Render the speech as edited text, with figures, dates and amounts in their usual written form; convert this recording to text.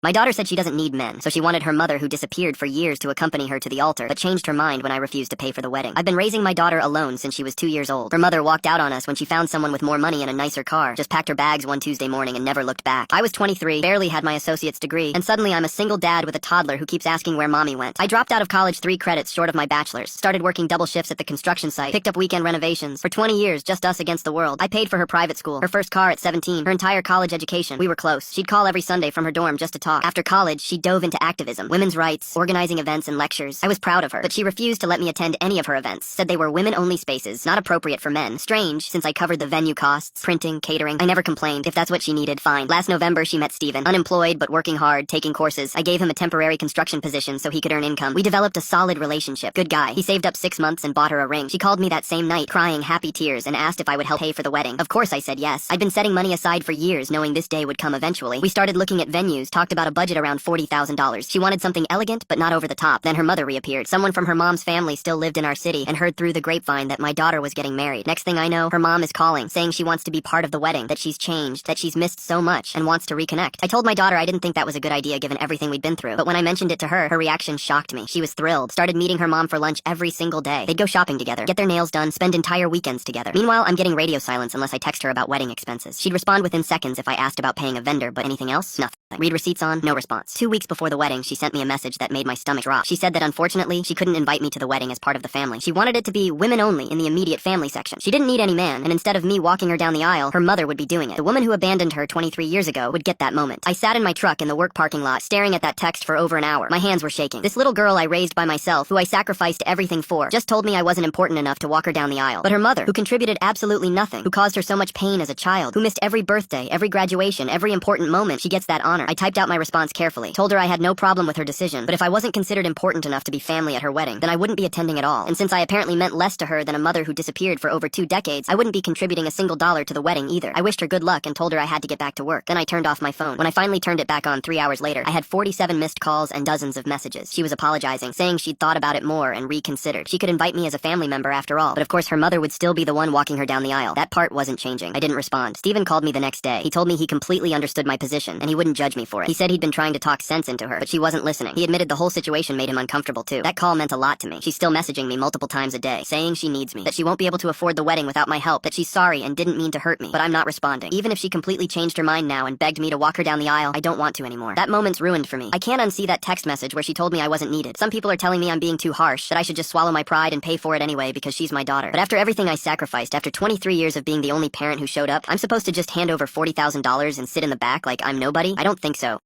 My daughter said she doesn't need men, so she wanted her mother, who disappeared for years, to accompany her to the altar, but changed her mind when I refused to pay for the wedding. I've been raising my daughter alone since she was 2 years old. Her mother walked out on us when she found someone with more money and a nicer car, just packed her bags one Tuesday morning and never looked back. I was 23, barely had my associate's degree, and suddenly I'm a single dad with a toddler who keeps asking where mommy went. I dropped out of college 3 credits short of my bachelor's, started working double shifts at the construction site, picked up weekend renovations. For 20 years, just us against the world. I paid for her private school, her first car at 17, her entire college education. We were close. She'd call every Sunday from her dorm just to talk. After college, she dove into activism, women's rights, organizing events and lectures. I was proud of her, but she refused to let me attend any of her events, said they were women-only spaces, not appropriate for men. Strange, since I covered the venue costs, printing, catering. I never complained. If that's what she needed, fine. Last November, she met Steven. Unemployed, but working hard, taking courses. I gave him a temporary construction position so he could earn income. We developed a solid relationship. Good guy. He saved up 6 months and bought her a ring. She called me that same night, crying happy tears, and asked if I would help pay for the wedding. Of course I said yes. I'd been setting money aside for years, knowing this day would come eventually. We started looking at venues, talked about a budget around $40,000. She wanted something elegant, but not over the top. Then her mother reappeared. Someone from her mom's family still lived in our city and heard through the grapevine that my daughter was getting married. Next thing I know, her mom is calling, saying she wants to be part of the wedding, that she's changed, that she's missed so much, and wants to reconnect. I told my daughter I didn't think that was a good idea given everything we'd been through, but when I mentioned it to her, her reaction shocked me. She was thrilled, started meeting her mom for lunch every single day. They'd go shopping together, get their nails done, spend entire weekends together. Meanwhile, I'm getting radio silence unless I text her about wedding expenses. She'd respond within seconds if I asked about paying a vendor, but anything else? Nothing. Read receipts on? No response. 2 weeks before the wedding, she sent me a message that made my stomach drop. She said that unfortunately, she couldn't invite me to the wedding as part of the family. She wanted it to be women only in the immediate family section. She didn't need any man, and instead of me walking her down the aisle, her mother would be doing it. The woman who abandoned her 23 years ago would get that moment. I sat in my truck in the work parking lot, staring at that text for over an hour. My hands were shaking. This little girl I raised by myself, who I sacrificed everything for, just told me I wasn't important enough to walk her down the aisle. But her mother, who contributed absolutely nothing, who caused her so much pain as a child, who missed every birthday, every graduation, every important moment, she gets that honor. I typed out my response carefully, told her I had no problem with her decision, but if I wasn't considered important enough to be family at her wedding, then I wouldn't be attending at all. And since I apparently meant less to her than a mother who disappeared for over 2 decades, I wouldn't be contributing a single dollar to the wedding either. I wished her good luck and told her I had to get back to work. Then I turned off my phone. When I finally turned it back on 3 hours later, I had 47 missed calls and dozens of messages. She was apologizing, saying she'd thought about it more and reconsidered. She could invite me as a family member after all, but of course her mother would still be the one walking her down the aisle. That part wasn't changing. I didn't respond. Steven called me the next day. He told me he completely understood my position, and he wouldn't judge me for it. He said he'd been trying to talk sense into her, but she wasn't listening. He admitted the whole situation made him uncomfortable too. That call meant a lot to me. She's still messaging me multiple times a day, saying she needs me, that she won't be able to afford the wedding without my help, that she's sorry and didn't mean to hurt me, but I'm not responding. Even if she completely changed her mind now and begged me to walk her down the aisle, I don't want to anymore. That moment's ruined for me. I can't unsee that text message where she told me I wasn't needed. Some people are telling me I'm being too harsh, that I should just swallow my pride and pay for it anyway because she's my daughter. But after everything I sacrificed, after 23 years of being the only parent who showed up, I'm supposed to just hand over $40,000 and sit in the back like I'm nobody? I don't think so.